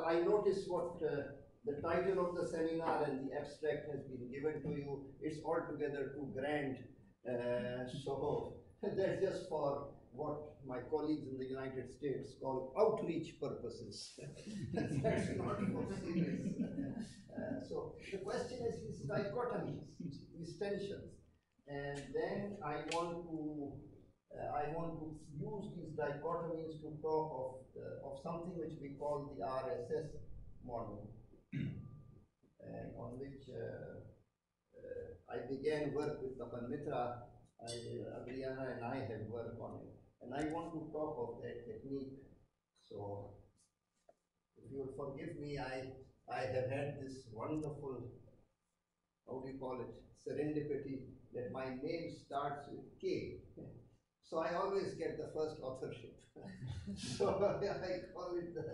I noticed what the title of the seminar and the abstract has been given to you. It's altogether too grand. So that's just for what my colleagues in the United States call outreach purposes. That's not for serious. So the question is these dichotomies, these tensions. And then I want to use these dichotomies to talk of something which we call the RSS model, and on which I began work with Tapan Mitra. Adriana and I have worked on it, and I want to talk of that technique. So, if you will forgive me, I have had this wonderful, how do you call it, serendipity that my name starts with K. So I always get the first authorship. So I call it the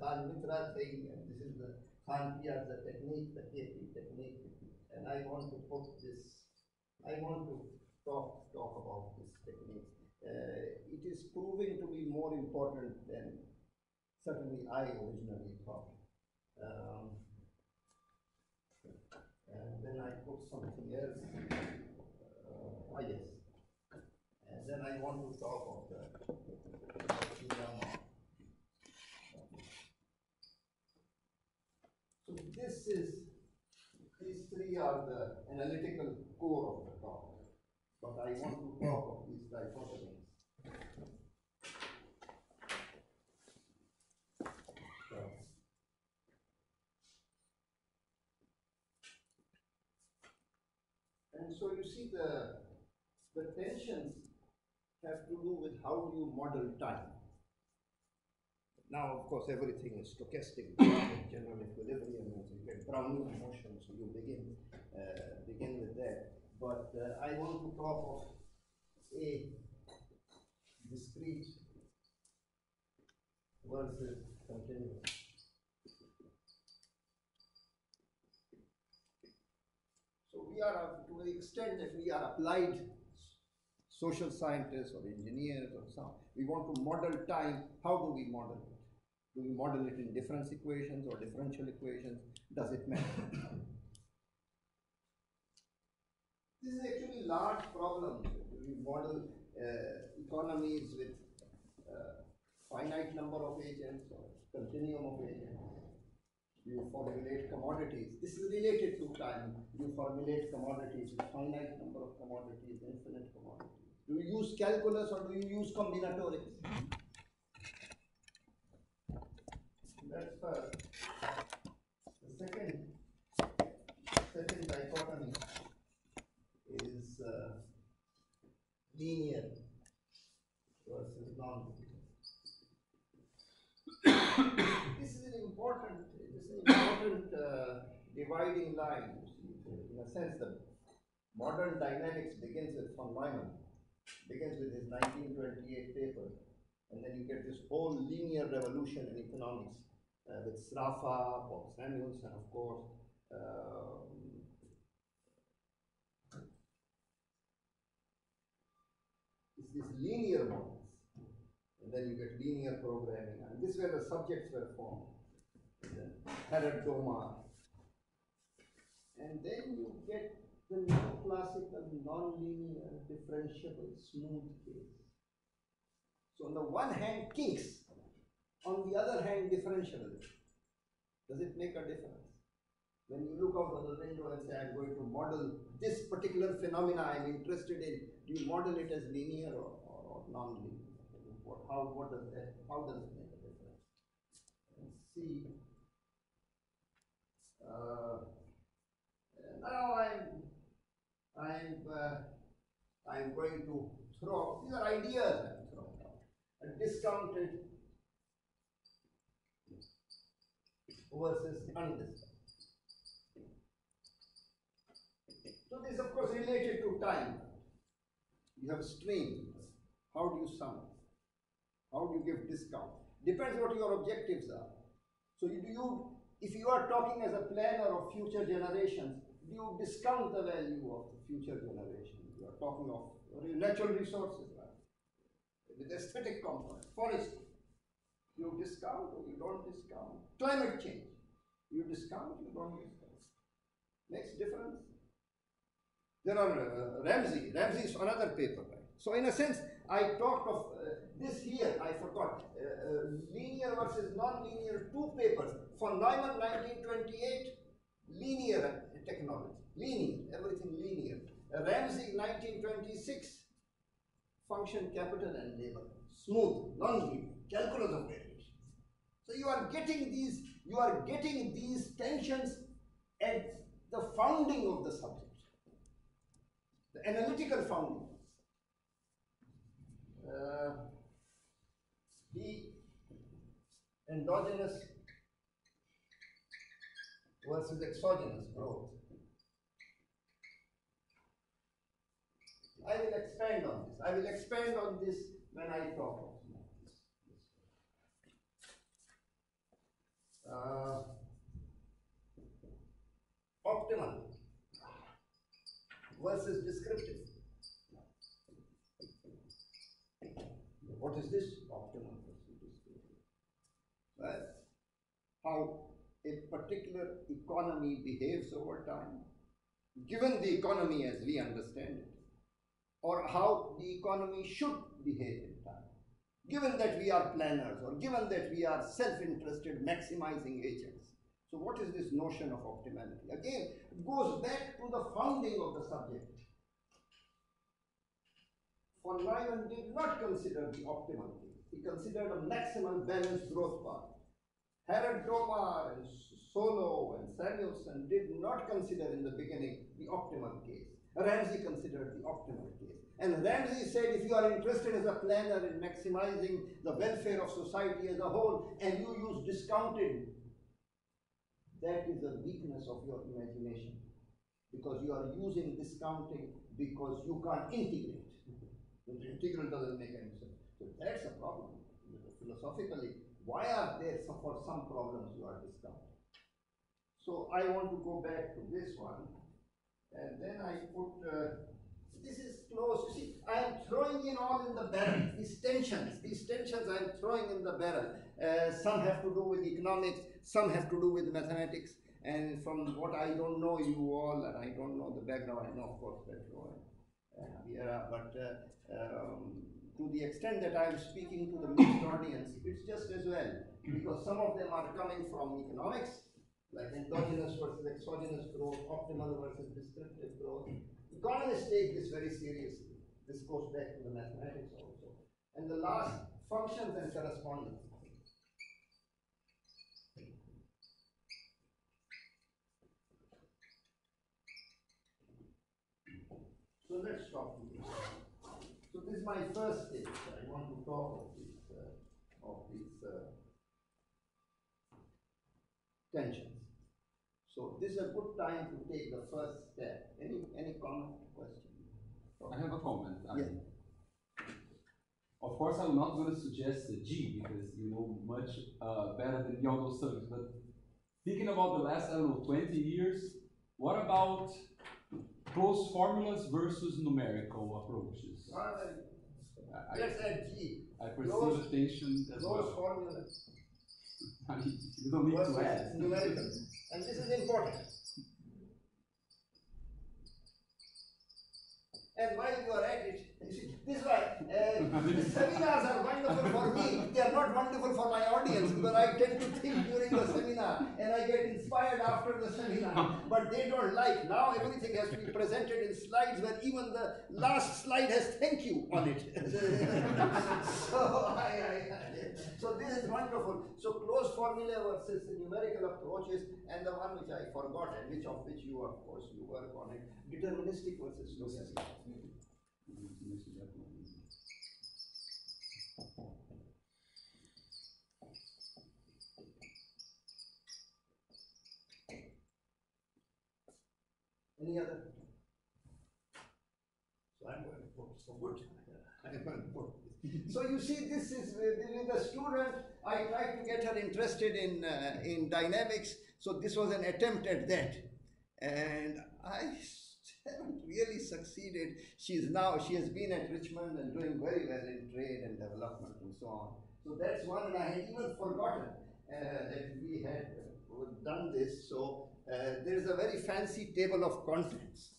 Kahn Mitra thing, and this is the Kahn Piazza technique, the KP technique. And I want to put this, I want to talk about this technique. It is proving to be more important than certainly I originally thought. And then I put something else. Yes. And then I want to talk of the dilemma. So these three are the analytical core of the talk. But I want to talk of these dichotomies. And so you see the tensions have to do with how do you model time. Now, of course, everything is stochastic, general equilibrium, and you get Brownian motion, so you begin with that. But I want to talk of a discrete versus continuous. So we are, to the extent that we are applied social scientists or engineers or some, we want to model time. How do we model it? Do we model it in difference equations or differential equations? Does it matter? This is actually a large problem. We model economies with finite number of agents or continuum of agents. You formulate commodities. This is related to time. You formulate commodities with finite number of commodities, infinite commodities. Do you use calculus or do you use combinatorics? That's first. The second dichotomy is linear versus non-linear. This is an important dividing line. In a sense, the modern dynamics begins with von Neumann, begins with his 1928 paper, and then you get this whole linear revolution in economics with Sraffa, Paul Samuelson, of course. It's these linear models, and then you get linear programming, and this is where the subjects were formed. Harold Domar. And then you get the neoclassical, non-linear, differentiable, smooth case. So on the one hand, kinks. On the other hand, differentiability. Does it make a difference? When you look out of the window and say, I'm going to model this particular phenomena I'm interested in, do you model it as linear or non-linear? How does it make a difference? And see. Now I'm going to throw, these are ideas I'm throwing out, a discounted versus undiscounted. So this is of course related to time. You have stream. How do you sum it? How do you give discount? Depends what your objectives are. So if you are talking as a planner of future generations, do you discount the value of the future generations? You are talking of natural resources, right? with aesthetic component. Forestry, you discount or you don't discount. Climate change, you discount, you don't discount. Makes difference. There are Ramsey is another paper, right? So in a sense, I talked of this here, I forgot, linear versus non-linear, two papers. For Neumann 1928, linear technology, linear, everything linear. Ramsey 1926, function, capital and labor, smooth, non-linear, calculus of variation. So you are getting these tensions at the founding of the subject. The analytical founding. The endogenous versus exogenous growth. I will expand on this. I will expand on this when I talk of this. Optimal versus descriptive. What is this optimal versus descriptive? Well, how a particular economy behaves over time, given the economy as we understand it, or how the economy should behave in time, given that we are planners, or given that we are self-interested maximizing agents. So what is this notion of optimality? Again, it goes back to the founding of the subject. Von Neumann did not consider the optimal case. He considered a maximal balanced growth path. Harold Domar and Solow and Samuelson did not consider in the beginning the optimal case. Ramsey considered the optimal case. And Ramsey said, if you are interested as a planner in maximizing the welfare of society as a whole, and you use discounted, that is a weakness of your imagination, because you are using discounting because you can't integrate. The integral doesn't make any sense. So that's a problem. Philosophically, why are there for some problems you are discounting? So I want to go back to this one, and then I put, this is close. You see, I am throwing in all in the barrel. These tensions I am throwing in the barrel. Some have to do with economics, some have to do with mathematics, and from what I don't know you all, and I don't know the background, I know of course Petro and Viera, but to the extent that I am speaking to the mixed audience, it's just as well, because some of them are coming from economics, like endogenous versus exogenous growth, optimal versus descriptive growth. Economists take this very seriously. This goes back to the mathematics also. And the last, functions and correspondence. So let's talk to this. So this is my first stage. I want to talk of these tensions. So this is a good time to take the first step. Any comment, question? I have a comment. Yeah. Of course, I'm not going to suggest a G because you know much better than me on those subjects. But thinking about the last, I don't know, 20 years, what about closed formulas versus numerical approaches? Let's add G. I perceive a tension as well. Closed formulas. I mean, you don't need to add. Numerical. And this is important. And while you are at it, you see, this is why seminars are wonderful for me. They are not wonderful for my audience, because I tend to think during the seminar and I get inspired after the seminar. But they don't like. Now everything has to be presented in slides where even the last slide has thank you on it. So this is wonderful. So closed formula versus numerical approaches, and the one which I forgot, and which you of course you work on it, deterministic versus stochastic. Any other? So I'm going to put so good. I'm going to put this. So you see, this is with the student. I tried to get her interested in dynamics. So this was an attempt at that, and I haven't really succeeded. She has been at Richmond and doing very well in trade and development and so on. So that's one, and I had even forgotten that we had done this. So there is a very fancy table of contents.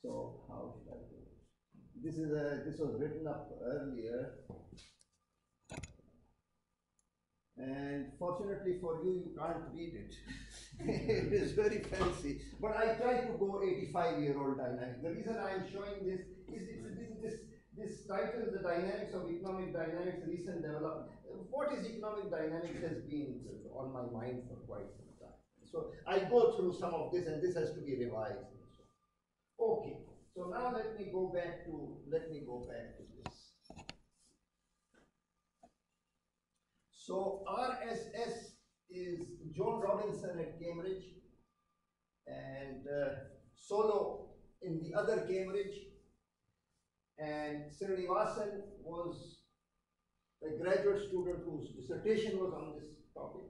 So how should I do it? This was written up earlier. And fortunately for you, you can't read it. It is very fancy. But I try to go 85-year-old dynamic. The reason I am showing this is this title, The Dynamics of Economic Dynamics, Recent Development. What is economic dynamics has been on my mind for quite some time. So I go through some of this, and this has to be revised. Okay. So now let me go back to this. So RSS is John Robinson at Cambridge, and Solo in the other Cambridge, and Srinivasan was a graduate student whose dissertation was on this topic,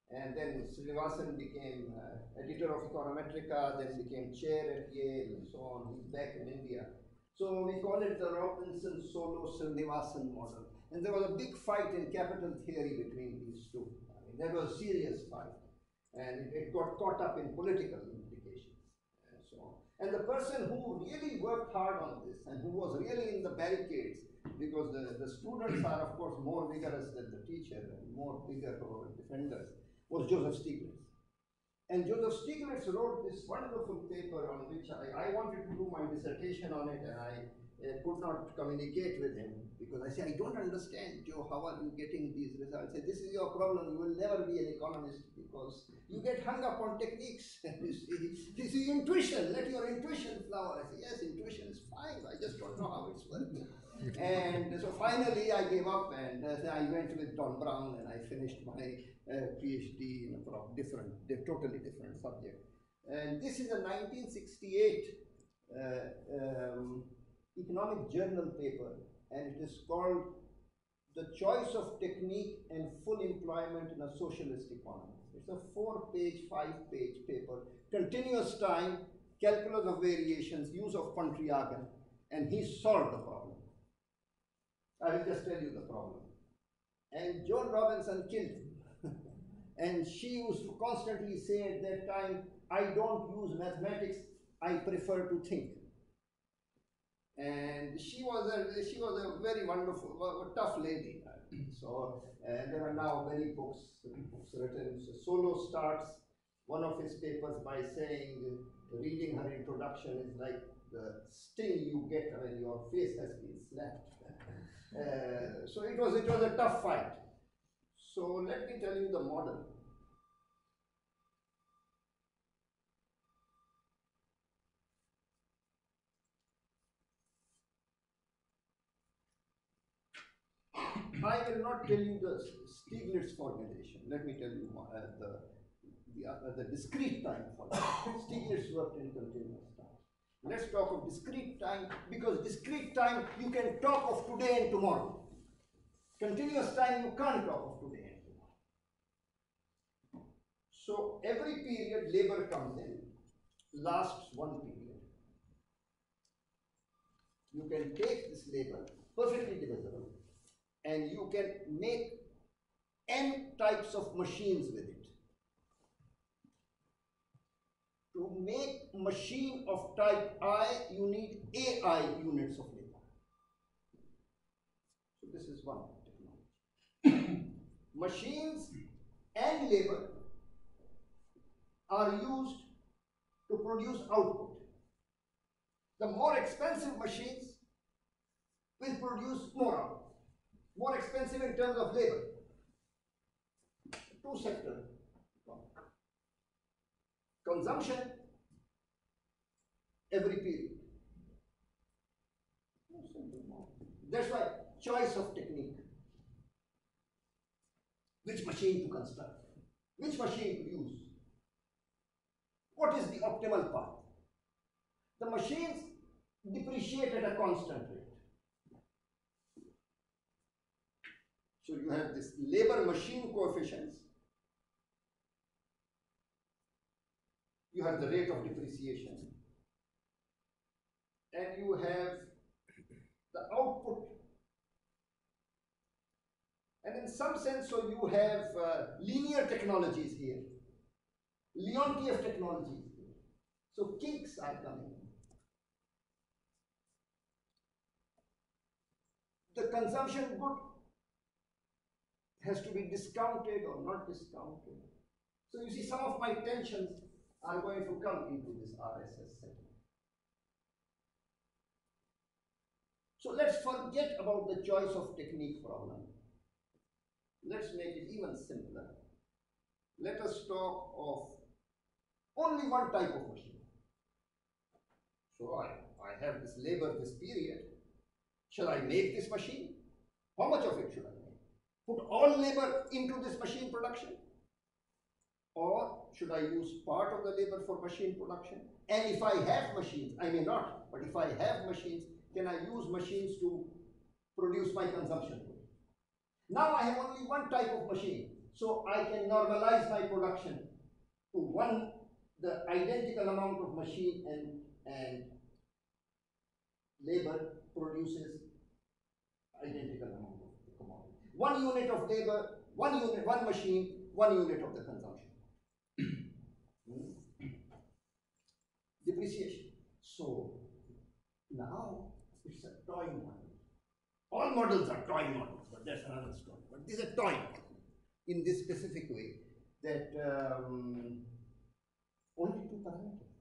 and then Srinivasan became editor of Econometrica, then became chair at Yale and so on. He's back in India. So we call it the Robinson Solo Srinivasan model. And there was a big fight in capital theory between these two. I mean, that was a serious fight. And it got caught up in political implications and so on. And the person who really worked hard on this and who was really in the barricades, because the students are, of course, more vigorous than the teacher and more bigger defenders, was Joseph Stiglitz. And Joseph Stiglitz wrote this wonderful paper on which I wanted to do my dissertation on it, and I could not communicate with him because I said, I don't understand, Joe, how are you getting these results? I said, this is your problem. You will never be an economist because you get hung up on techniques. You see, intuition, let your intuition flower. I said, yes, intuition is fine. I just don't know how it's working. And so finally I gave up, and I went with Don Brown, and I finished my PhD in a totally different subject. And this is a 1968 economic journal paper, and it is called The Choice of Technique and Full Employment in a Socialist Economy. It's a 4-page, 5-page paper, continuous time, calculus of variations, use of Pontryagin, and he solved the problem. I will just tell you the problem. And Joan Robinson killed him. And she used to constantly say at that time, I don't use mathematics, I prefer to think. And she was a very wonderful, tough lady. So there are now many books written. So Solo starts one of his papers by saying, reading her introduction is like the sting you get when your face has been slapped. So it was a tough fight. So let me tell you the model. I will not tell you the Stiglitz formulation. Let me tell you the discrete time formulation. Stiglitz worked in continuous time. Let's talk of discrete time, because discrete time you can talk of today and tomorrow. Continuous time you can't talk of today and tomorrow. So every period labor comes in, lasts one period. You can take this labor, perfectly divisible, and you can make n types of machines with it. To make machine of type I, you need AI units of labor. So this is one technology. Machines and labor are used to produce output. The more expensive machines will produce more output. More expensive in terms of labor. Two sectors. Consumption, every period. That's why choice of technique. Which machine to construct? Which machine to use? What is the optimal path? The machines depreciate at a constant rate. So you have this labor machine coefficients. You have the rate of depreciation. and you have the output. And in some sense, so you have linear technologies here, Leontief technologies here. So kinks are coming in. The consumption good has to be discounted or not discounted. So you see, some of my tensions are going to come into this RSS setting. So let's forget about the choice of technique problem. Let's make it even simpler. Let us talk of only one type of machine. So I have this labor, this period. Shall I make this machine? How much of it should I make? Put all labor into this machine production? Or should I use part of the labor for machine production? And if I have machines, I may not, but if I have machines, can I use machines to produce my consumption good? Now I have only one type of machine, so I can normalize my production to the identical amount of machine and labor produces identical amount of the commodity. 1 unit of labor, 1 machine, 1 unit of the consumption. Depreciation. So now it's a toy model. All models are toy models, but that's another story. But this is a toy model in this specific way that only 2 parameters.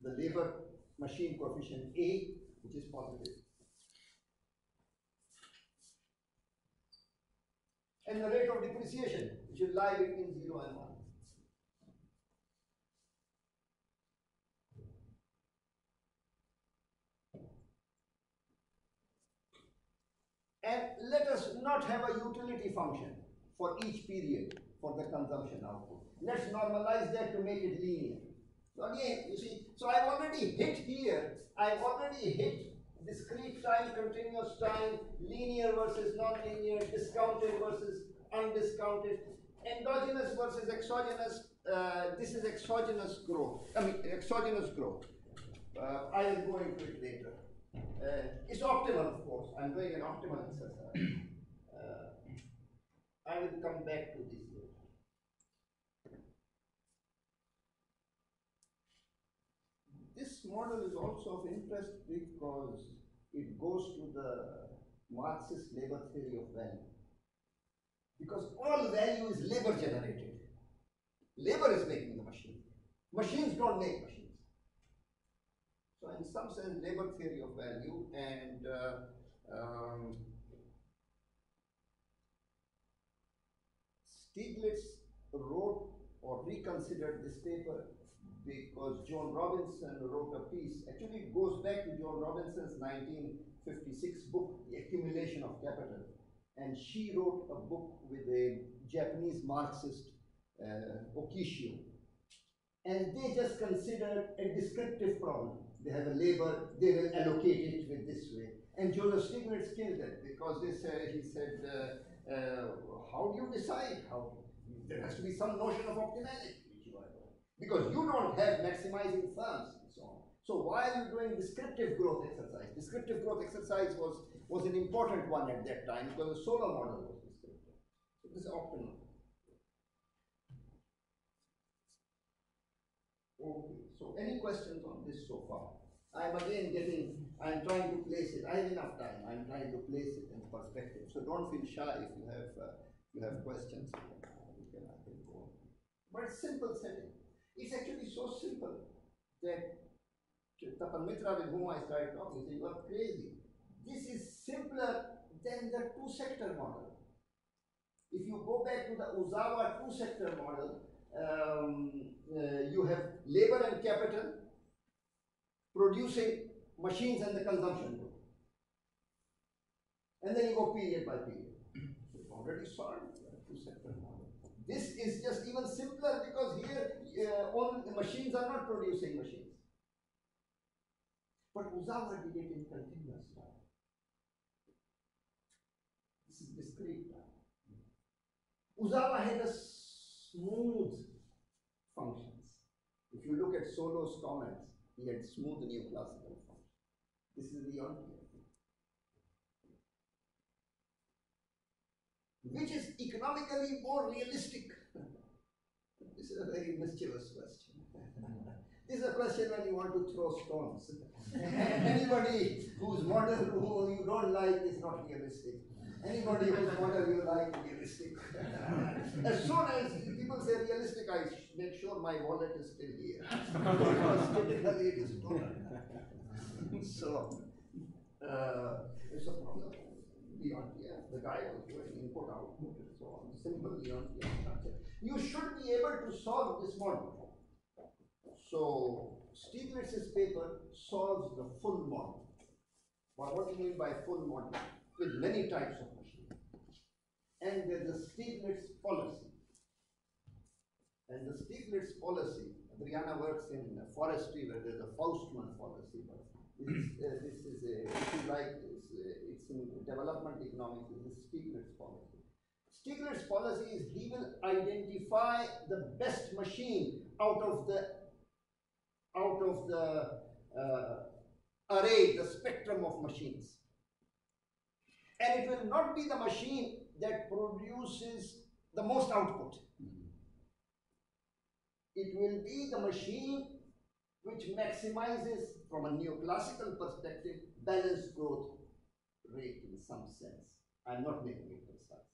The labor machine coefficient A, which is positive, and the rate of depreciation, which will lie between 0 and 1. And let us not have a utility function for each period for the consumption output. Let's normalize that to make it linear. So again, you see, so I've already hit here, I've already hit discrete time, continuous time, linear versus non-linear, discounted versus undiscounted, endogenous versus exogenous. This is exogenous growth. Exogenous growth. I will go into it later. It's optimal, of course. I'm doing an optimal exercise. I will come back to this later. This model is also of interest because it goes to the Marxist labor theory of value. Because all value is labor generated. Labor is making the machine. Machines don't make machines. So in some sense, labor theory of value, and Stiglitz wrote or reconsidered this paper because Joan Robinson wrote a piece. Actually, it goes back to Joan Robinson's 1956 book, The Accumulation of Capital. And she wrote a book with a Japanese Marxist, Okishio. And they just considered a descriptive problem. They have a labor, they will allocate it with this way. And Joseph Stiglitz killed it because he said, how do you decide? There has to be some notion of optimality, which you are doing. Because you don't have maximizing firms and so on. So why are you doing descriptive growth exercise? Descriptive growth exercise was an important one at that time because the solar model was descriptive. So this is optimal. Okay, so any questions on this so far? I'm trying to place it. I have enough time. I'm trying to place it in perspective. So don't feel shy if you have questions. I can go on. But it's simple setting. It's actually so simple that Tapan Mitra, with whom I started talking, said, you are crazy. This is simpler than the 2-sector model. If you go back to the Ozawa 2-sector model, you have labor and capital producing machines and the consumption good. And then you go period by period. So it's already solved the 2-sector model. This is just even simpler because here only the machines are not producing machines. But Ozawa did it in continuous time. This is discrete time. Ozawa had a smooth functions. If you look at Solo's comments, He had smooth neoclassical form. This is Leontief. Which is economically more realistic? This is a very mischievous question. This is a question when you want to throw stones. Anybody whose model who you don't like is not realistic. Anybody whose model you like is realistic. As soon as people say realistic, I make sure my wallet is still here. Because typically it is stolen. So, it's a problem. Leontief, the guy was doing input, output, and so on. Simple Leontief structure. You should be able to solve this model. So, Stieglitz's paper solves the full model. Well, what do you mean by full model? With many types of machines. And there's the Stieglitz policy. And the Stieglitz policy, Adriana works in forestry where there's a Faustman policy, but this is it's in development economics, this is Stieglitz policy. Stieglitz policy is he will identify the best machine out of the array, the spectrum of machines. And it will not be the machine that produces the most output. It will be the machine which maximizes, from a neoclassical perspective, balanced growth rate in some sense. I'm not making it precise.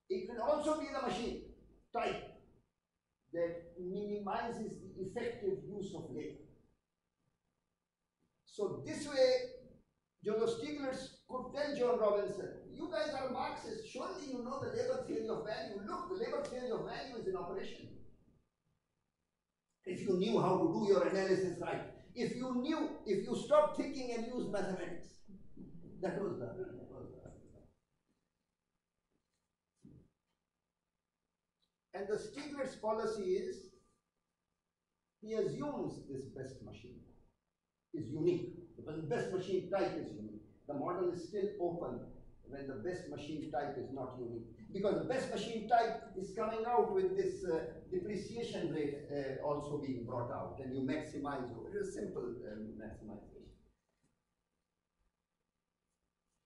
It will also be the machine type that minimizes the effective use of labor. So this way, Joseph Stiglitz could tell John Robinson, you guys are Marxists, surely you know the labor theory of value. Look, the labor theory of value is in operation. If you knew how to do your analysis right, if you stopped thinking and used mathematics, that was the. And the Stiglitz policy is, he assumes this best machine is unique. The best machine type is unique. The model is still open when the best machine type is not unique. Because the best machine type is coming out with this depreciation rate also being brought out, and you maximize it. It is simple maximization.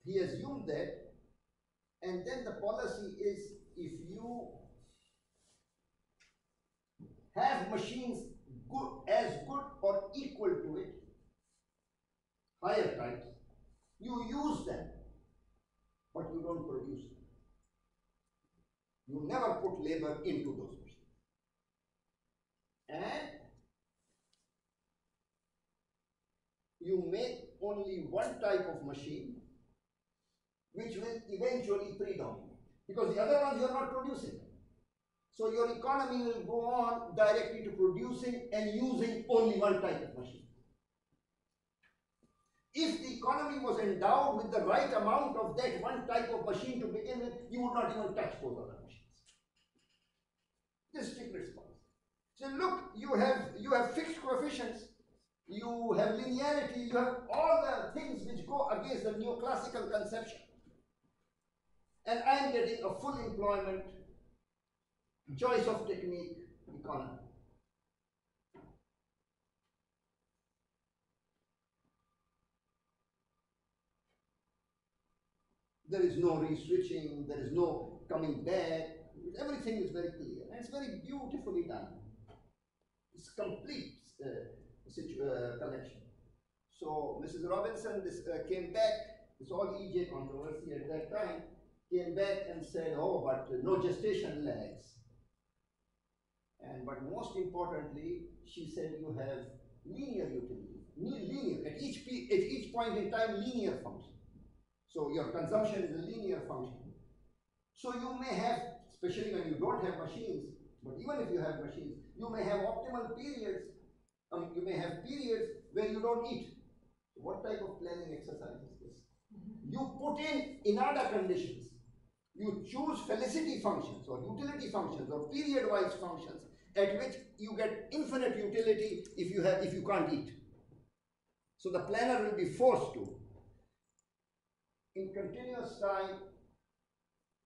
He assumed that, and then the policy is if you have machines as good or equal to it, higher types, you use them, but you don't produce them. You never put labor into those machines. And you make only one type of machine which will eventually predominate, because the other ones you are not producing. So your economy will go on directly to producing and using only one type of machine. If the economy was endowed with the right amount of that one type of machine to begin with, you would not even touch those other machines. This is Stiglitz policy. So look, you have fixed coefficients, you have linearity, you have all the things which go against the neoclassical conception. And I am getting a full employment, choice of technique economy. There is no re-switching, there is no coming back, everything is very clear, and it's very beautifully done. It's complete collection. So Mrs. Robinson came back, it's all EJ controversy at that time, came back and said, oh, but no gestation lags. But most importantly, she said you have linear utility, linear, at each point in time, linear function. So your consumption is a linear function. So you may have, especially when you don't have machines, but even if you have machines, you may have optimal periods. You may have periods where you don't eat. So what type of planning exercise is this? You put in IIIO conditions. You choose felicity functions or utility functions or period-wise functions at which you get infinite utility if you can't eat. So the planner will be forced to. In continuous time,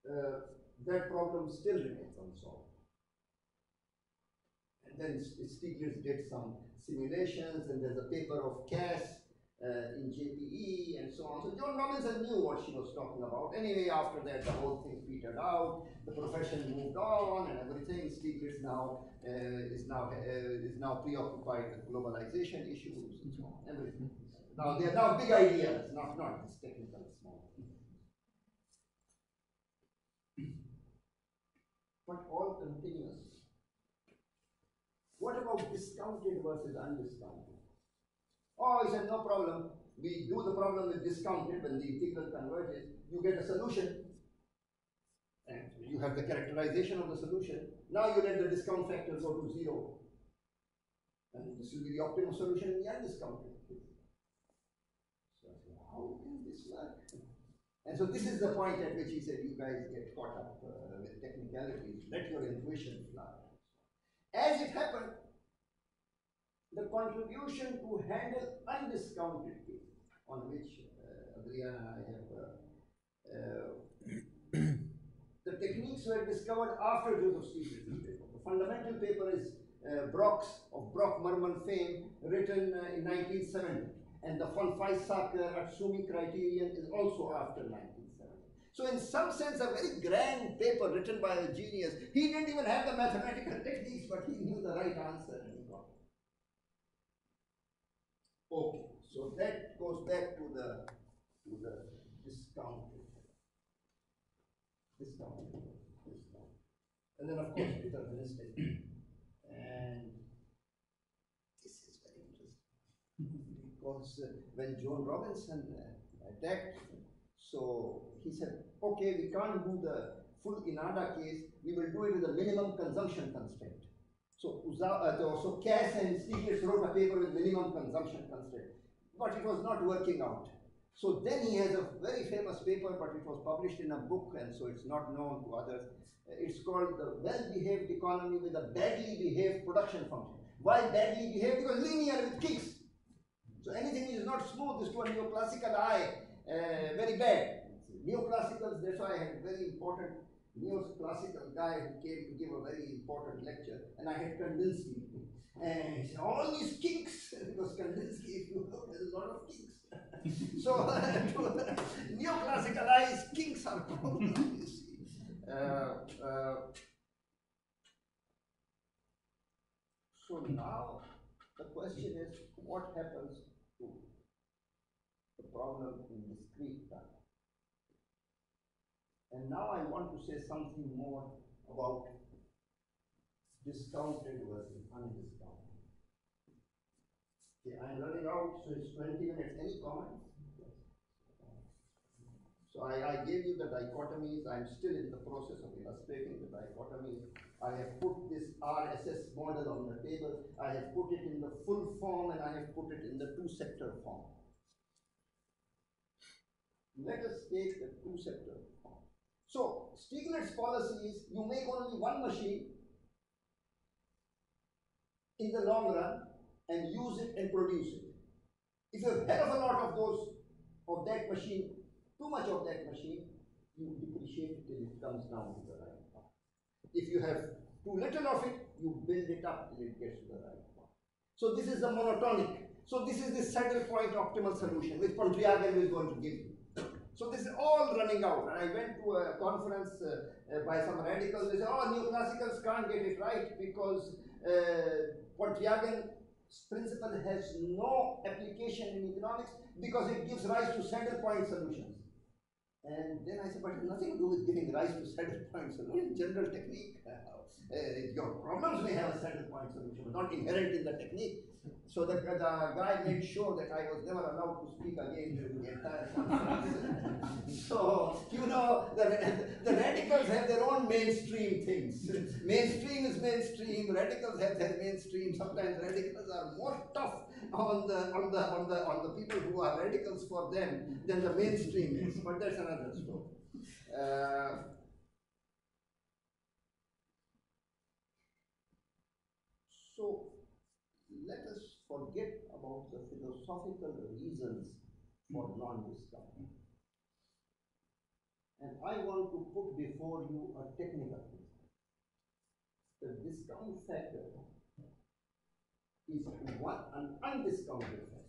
that problem still remains unsolved. And then Stiglitz did some simulations, and there's a paper of Cass in JPE and so on. So Joan Robinson knew what she was talking about. Anyway, after that, the whole thing petered out. The profession moved on and everything. Stiglitz now is now preoccupied with globalization issues and so on. Everything. Now they are now big ideas, not this technical small thing. But all continuous. What about discounted versus undiscounted? Oh, he said, no problem. We do the problem with discounted. When the integral converges, you get a solution. And you have the characterization of the solution. Now you let the discount factor go to 0. And this will be the optimal solution in the undiscounted case. So I said, how can this work? And so this is the point at which he said, you guys get caught up with technicalities. Let your intuition fly. As it happened, the contribution to handle undiscounted cases, on which Adriana and I have, the techniques were discovered after Joseph Stiglitz's paper. The fundamental paper is Brock, Merman fame, written in 1970. And the von Weizsäcker-Atsumi criterion is also after 1970. So in some sense, a very grand paper written by a genius. He didn't even have the mathematical techniques, but he knew the right answer and he got it. Okay, so that goes back to the discounted. And then of course deterministic. And this is very interesting because when Joan Robinson attacked, so he said, okay, we can't do the full Inada case, we will do it with a minimum consumption constraint. So Cass and Stiglitz wrote a paper with minimum consumption constraint, but it was not working out. So then he has a very famous paper, but it was published in a book, and so it's not known to others. It's called The Well-Behaved Economy with a Badly Behaved Production Function. Why badly behaved? Because linear with kicks. So anything which is not smooth is to a neoclassical eye very bad. Neoclassicals, that's why I had a very important neoclassical guy who came to give a very important lecture, and I had Kandinsky. And he said, all these kinks, because Kandinsky, if you look, there's a lot of kinks. So, to neoclassical eyes, kinks are problems, you see. So now, the question is, what happens to the problem in discrete time? And now I want to say something more about discounted versus undiscounted. Okay, I'm running out, so it's 20 minutes. Any comments? So I gave you the dichotomies. I'm still in the process of illustrating the dichotomies. I have put this RSS model on the table. I have put it in the full form and I have put it in the two-sector form. Let us take the two-sector form. So Stiglitz's policy is you make only one machine in the long run and use it and produce it. If you have hell of a lot of those, of that machine, too much of that machine, you depreciate it till it comes down to the right part. If you have too little of it, you build it up till it gets to the right part. So this is the monotonic. So this is the saddle point optimal solution, which Pontryagin is going to give you. So this is all running out. And I went to a conference by some radicals. They said, oh, neoclassicals can't get it right because Pontryagin principle has no application in economics because it gives rise to saddle point solutions. And then I said, but it has nothing to do with giving rise to saddle point solution. General technique. Your problems may have a saddle point solution, but not inherent in the technique. So the guy made sure that I was never allowed to speak again during the entire conference. So, you know, the radicals have their own mainstream things. Mainstream is mainstream, radicals have their mainstream. Sometimes radicals are more tough on the people who are radicals for them than the mainstream is. But that's another story. So let us forget about the philosophical reasons for non-discounting. And I want to put before you a technical thing. The discount factor an undiscounted factor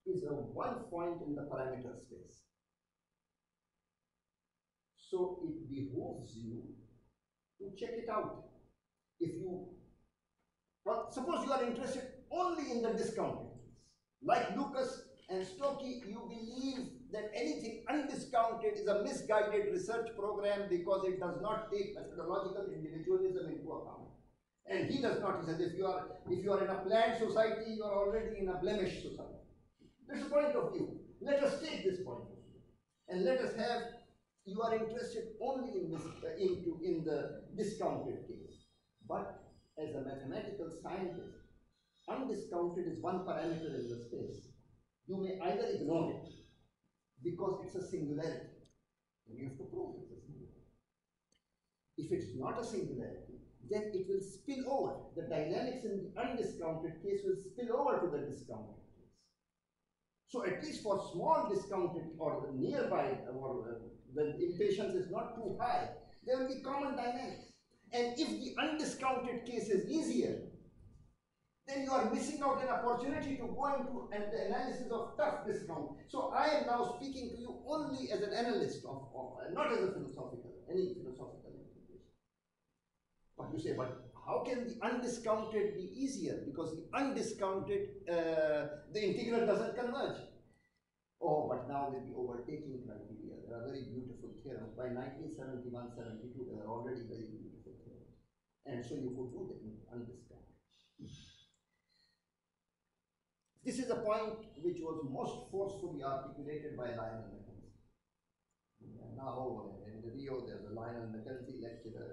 is a one point in the parameter space. So it behooves you to check it out. If you, well, suppose you are interested only in the discounted case. Like Lucas and Stokey, you believe that anything undiscounted is a misguided research program because it does not take methodological individualism into account. And he does not. He says if you are in a planned society, you are already in a blemished society. That's the point of view. Let us take this point of view, and let us have. You are interested only in this, in the discounted case, but as a mathematical scientist, undiscounted is one parameter in the space. You may either ignore it because it's a singularity, and you have to prove it's a singularity. If it's not a singularity, then it will spill over. The dynamics in the undiscounted case will spill over to the discounted case. So at least for small discounted or nearby, or when impatience is not too high, there will be common dynamics. And if the undiscounted case is easier, then you are missing out an opportunity to go into the analysis of tough discount. So I am now speaking to you only as an analyst of not as a any philosophical implication. But you say, but how can the undiscounted be easier? Because the undiscounted, the integral doesn't converge. Oh, but now with the overtaking criteria, there are very beautiful theorems. By 1971-72, there are already very beautiful theorems. And so you could do the undiscounted. This is a point which was most forcefully articulated by Lionel Mackenzie. Now, in the Rio, there's a Lionel Mackenzie lecture,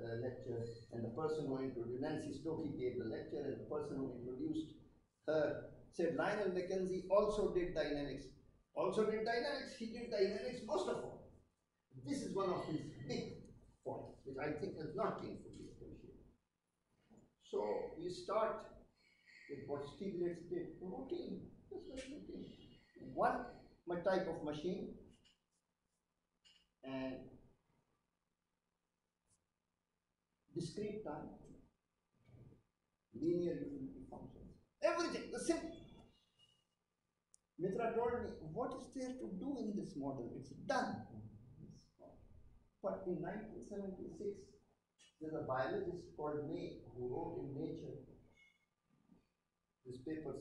and the person who introduced, Nancy Stokey gave the lecture, and the person who introduced her said Lionel Mackenzie also did dynamics. He did dynamics most of all. This is one of his big points, which I think has not been fully appreciated. So we start with what Stiglitz did, routine, just like routine. One type of machine and discrete time, linear utility functions, everything, the simple. Mitra told me, what is there to do in this model? It's done. But in 1976, there's a biologist called May who wrote in Nature this paper,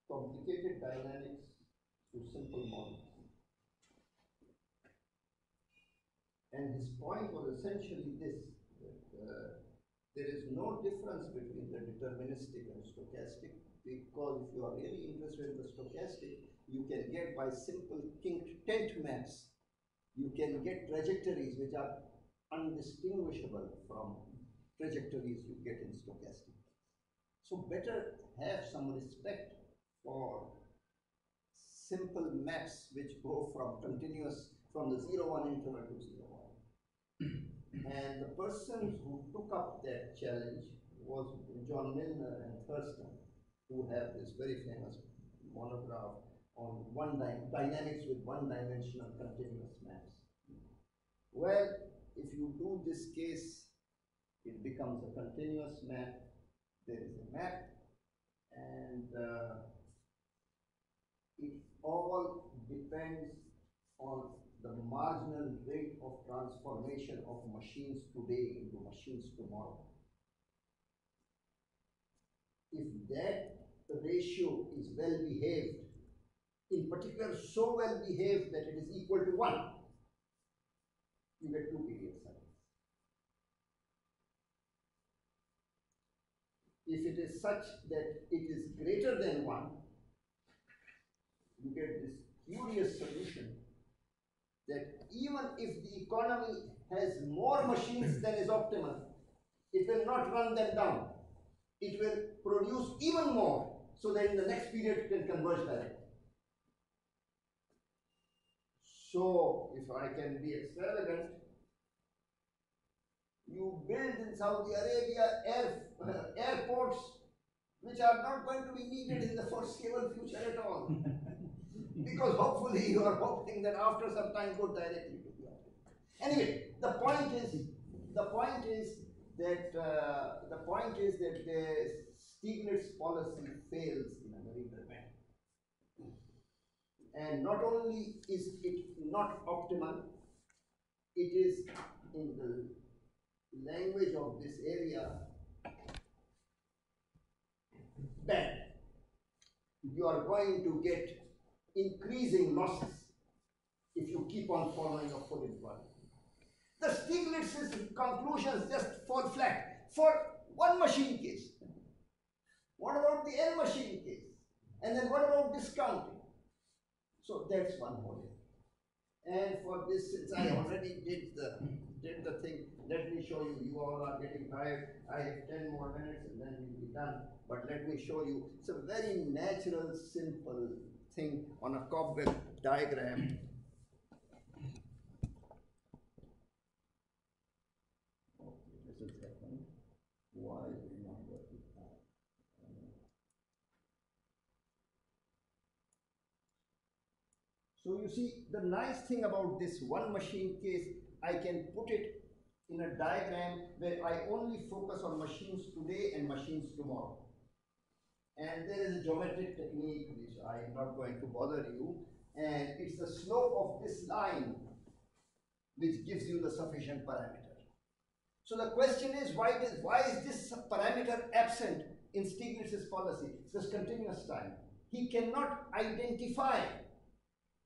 Complicated Dynamics through Simple Models. And his point was essentially this, that there is no difference between the deterministic and stochastic, because if you are really interested in the stochastic, you can get by simple tent maps, you can get trajectories which are undistinguishable from trajectories you get in stochastic. So better have some respect for simple maps which go from the 0-1 interval to 0-1. And the persons who took up that challenge was John Milner and Thurston, who have this very famous monograph on dynamics with one-dimensional continuous maps. Well, if you do this case, it becomes a continuous map. There is a map, and it all depends on the marginal rate of transformation of machines today into machines tomorrow. If that ratio is well behaved, in particular so well behaved that it is equal to 1, you get 2 period cycles. If it is such that it is greater than 1, you get this curious solution that even if the economy has more machines than is optimal, it will not run them down. It will produce even more so that in the next period it can converge directly. So, if I can be extravagant, you build in Saudi Arabia airports which are not going to be needed in the foreseeable future at all. Because hopefully you are hoping that after some time go directly to the object. Anyway, the point is that Stiglitz policy fails in a very dramatic. And not only is it not optimal, it is, in the language of this area, bad. You are going to get increasing losses if you keep on following a full employment. The Stiglitz's conclusions just fall flat for one machine case. What about the N machine case? And then what about discounting? So that's one whole area. And for this, since I already did the thing, let me show you. You all are getting tired. I have 10 more minutes and then we'll be done. But let me show you. It's a very natural, simple thing on a cobweb diagram. Okay, this is happening. Why is it not working? So you see, the nice thing about this one machine case, I can put it in a diagram where I only focus on machines today and machines tomorrow. And there is a geometric technique which I am not going to bother you, and it's the slope of this line which gives you the sufficient parameter. So the question is, why is this parameter absent in Stiglitz's policy? It's this continuous time. He cannot identify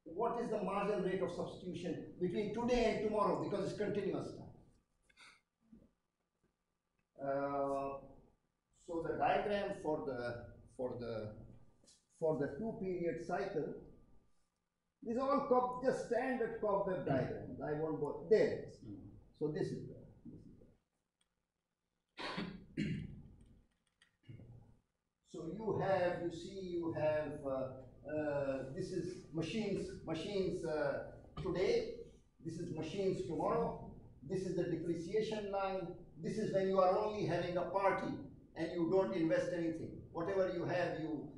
what is the marginal rate of substitution between today and tomorrow because it's continuous time. So the diagram for the 2-period cycle, these are all just standard cobweb diagrams. I won't go there. It is. So this is the. So you have this is machines today, this is machines tomorrow, this is the depreciation line, this is when you are only having a party and you don't invest anything. Whatever you have, you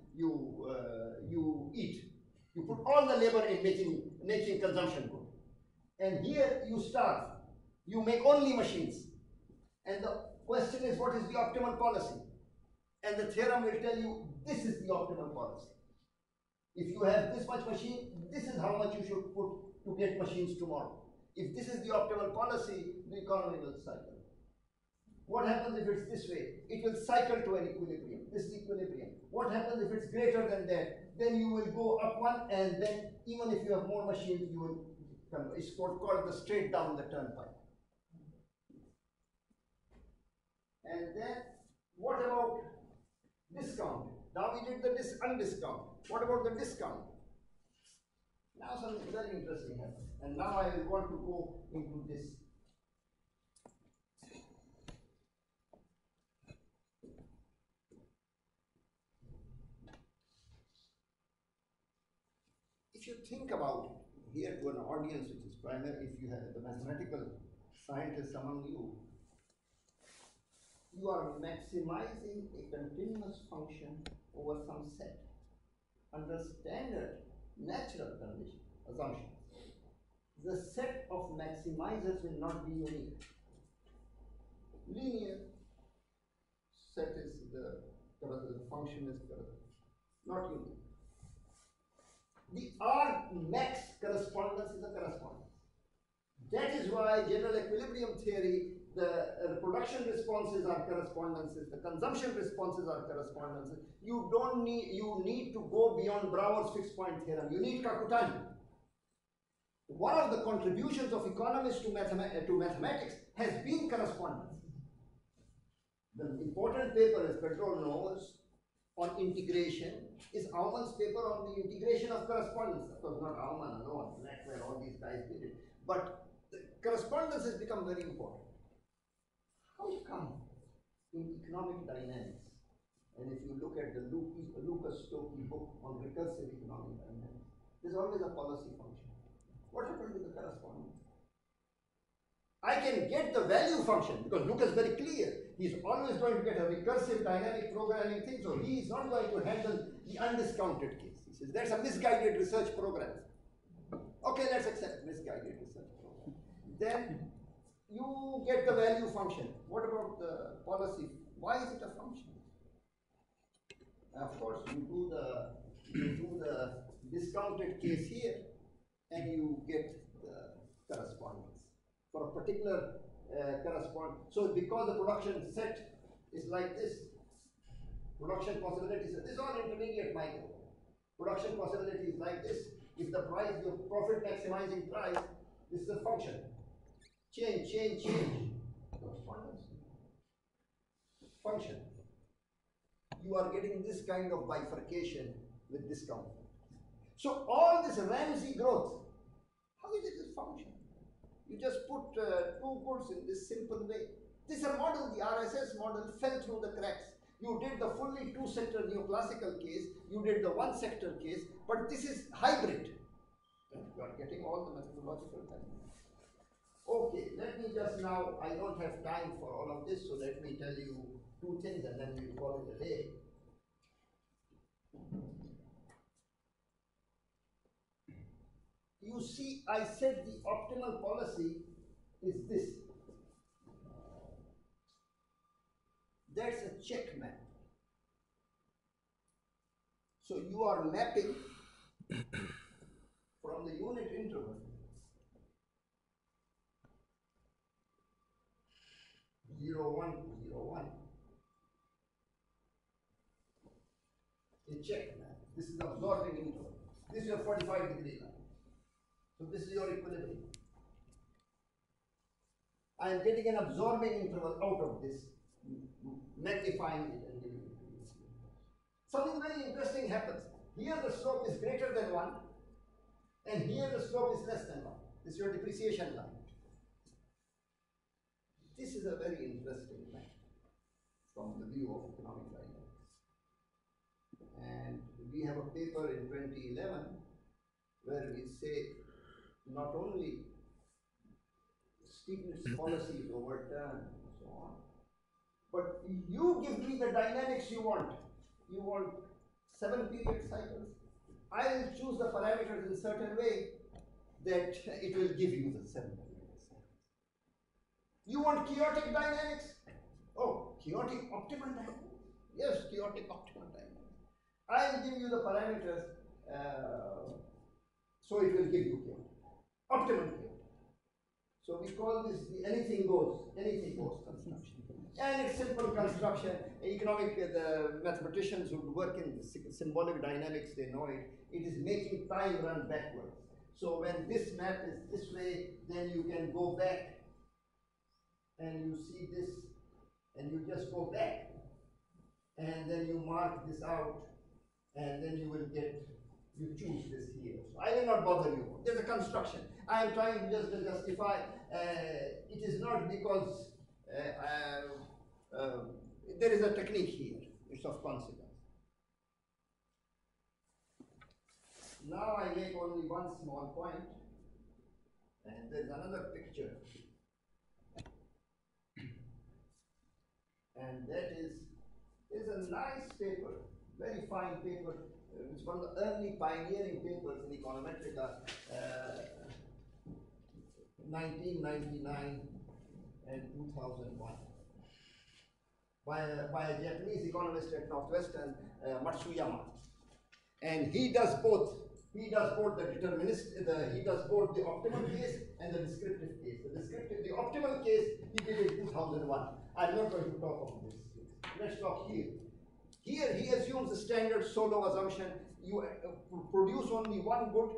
eat. You put all the labor in making consumption good. And here you starve. You make only machines. And the question is, what is the optimal policy? And the theorem will tell you this is the optimal policy. If you have this much machine, this is how much you should put to get machines tomorrow. If this is the optimal policy, the economy will cycle. What happens if it's this way? It will cycle to an equilibrium. This is equilibrium. What happens if it's greater than that? Then you will go up one, and then even if you have more machines, you will come. It's called the straight down the turnpike. And then what about discount? Now we did the undiscount. What about the discount? Now something very interesting happens. And now I will want to go into this. If you think about it, here to an audience which is primary, if you have the mathematical scientists among you, you are maximizing a continuous function over some set under standard natural condition assumptions. The set of maximizers will not be unique. Linear set is the function is not unique. The R max correspondence is a correspondence. That is why general equilibrium theory, the production responses are correspondences, the consumption responses are correspondences. You need to go beyond Brouwer's fixed point theorem. You need Kakutani. One of the contributions of economists to mathematics has been correspondence. The important paper, as Pedro knows, on integration is Aumann's paper on the integration of correspondence. Of course, not Aumann alone, Blackwell, all these guys did it. But the correspondence has become very important. How come in economic dynamics, and if you look at the Lucas Stokey book on recursive economic dynamics, there's always a policy function. What happened with the correspondence? I can get the value function because Lucas is very clear. He's always going to get a recursive dynamic programming thing, so he is not going to handle the undiscounted case. He says that's a misguided research program. Okay, let's accept misguided research program. Then you get the value function. What about the policy? Why is it a function? Of course, you do the discounted case here, and you get the correspondence for a particular So because the production set is like this, production possibilities. This is all intermediate micro. Production possibility is like this. If the price, your profit maximizing price, this is a function. Change. Correspondence. Function. You are getting this kind of bifurcation with discount. So all this Ramsey growth, how is it a function? You just put two goods in this simple way. This is a model, the RSS model fell through the cracks. You did the fully two-sector neoclassical case, you did the one-sector case, but this is hybrid. You are getting all the methodological things. Okay, let me just now, I don't have time for all of this, so let me tell you two things and then we'll call it a day. You see, I said the optimal policy is this. That's a check map. So you are mapping from the unit interval zero one to 0, 1. A check map. This is the absorbing interval. This is your 45-degree line. So this is your equilibrium. I am getting an absorbing interval out of this, magnifying it and giving it to you. Something very interesting happens. Here the slope is greater than 1, and here the slope is less than 1. This is your depreciation line. This is a very interesting map from the view of economic dynamics. And we have a paper in 2011 where we say not only Stiglitz policy is overturned and so on, but you give me the dynamics you want. You want 7-period cycles. I will choose the parameters in a certain way that it will give you the 7-period cycles. You want chaotic dynamics? Oh, chaotic optimal dynamics? Yes, chaotic optimal dynamics. I will give you the parameters so it will give you chaotic. Optimal chaotic. So we call this the anything goes construction. And it's simple construction. Economic, the mathematicians who work in the symbolic dynamics, they know it. It is making time run backwards. So when this map is this way, then you can go back and you see this, and you just go back, and then you mark this out, and then you will get, you choose this here. So I will not bother you. There's a construction. I am trying just to justify, it is not because there is a technique here. It's of consequence. Now I make only one small point, and there's another picture. And that is a nice paper, very fine paper. It's one of the early pioneering papers in Econometrica, 1999 and 2001, by a Japanese economist at Northwestern, Matsuyama. And he does both. He does both the he does both the optimal case and the descriptive case. The optimal case he did in 2001. I'm not going to talk of this case. Let's talk here. Here he assumes the standard solo assumption. You produce only one good,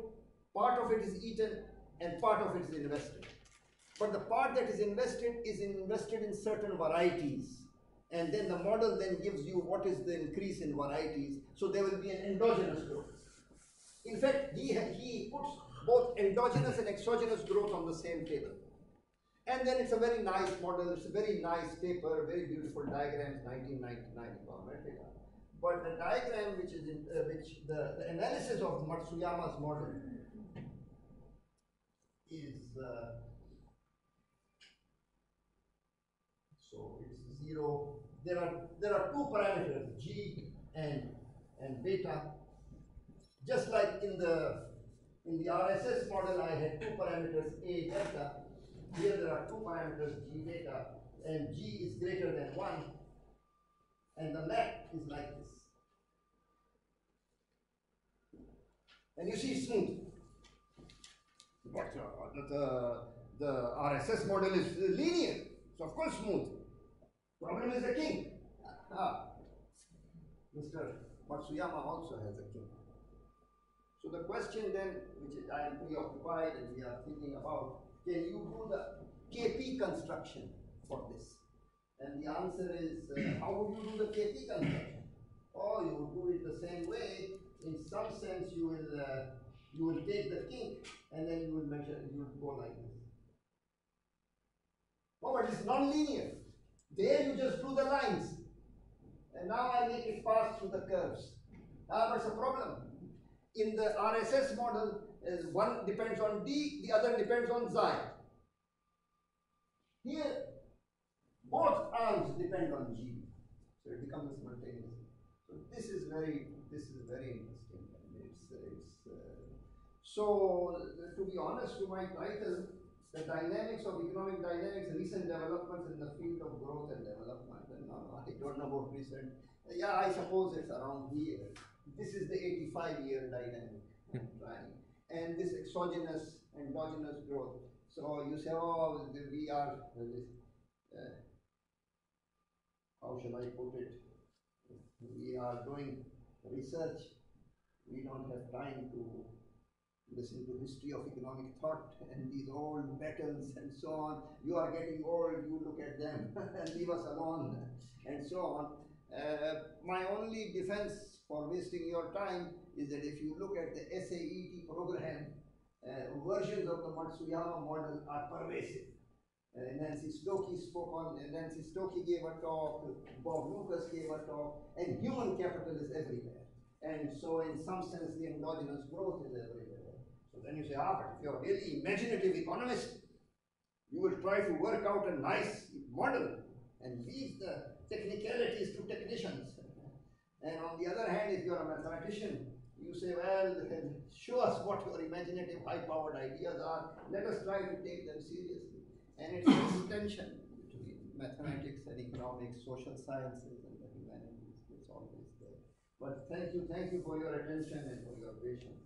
part of it is eaten and part of it is invested. But the part that is invested in certain varieties. And then the model then gives you what is the increase in varieties. So there will be an endogenous growth. In fact, he puts both endogenous and exogenous growth on the same table. And then it's a very nice model, it's a very nice paper, very beautiful diagrams, 1999 Econometrica. But the diagram which is the analysis of Matsuyama's model is so it's 0. There are two parameters, G and beta. Just like in the RSS model, I had two parameters, A, delta. Here there are two parameters, G, beta, and G is greater than 1. And the map is like this. And you see it's smooth. But the RSS model is linear, so of course smooth. Problem is the king. Mr. Matsuyama also has a king. So the question then, which I am preoccupied and we are thinking about, can you do the KP construction for this? And the answer is, how would you do the KP construction? Oh, you would do it the same way. In some sense, you will take the kink and then you will measure, you will go like this. Oh, but it's non-linear. There you just do the lines. And now I make it pass through the curves. But it's a problem. In the RSS model, one depends on D, the other depends on Xi. Here, both arms depend on G. So it becomes simultaneous. So this is very interesting. So to be honest, to my title, the dynamics of economic dynamics, recent developments in the field of growth and development. And I don't know about recent. Yeah, I suppose it's around here. This is the 85-year dynamic I'm trying. And this exogenous, endogenous growth. So you say, oh, we are, how shall I put it? We are doing research. We don't have time to listen to history of economic thought and these old battles and so on. You are getting old, you look at them and leave us alone and so on. My only defense for wasting your time is that if you look at the SAET program, versions of the Matsuyama model are pervasive. Nancy Stokey spoke on, Nancy Stokey gave a talk, Bob Lucas gave a talk, and human capital is everywhere. And so in some sense the endogenous growth is everywhere. So then you say, but if you're a really imaginative economist, you will try to work out a nice model and leave the technicalities to technicians. And on the other hand, if you're a mathematician, you say, well, show us what your imaginative high-powered ideas are. Let us try to take them seriously. And it's this tension between mathematics and economics, social sciences and the humanities. It's always there. But thank you for your attention and for your patience.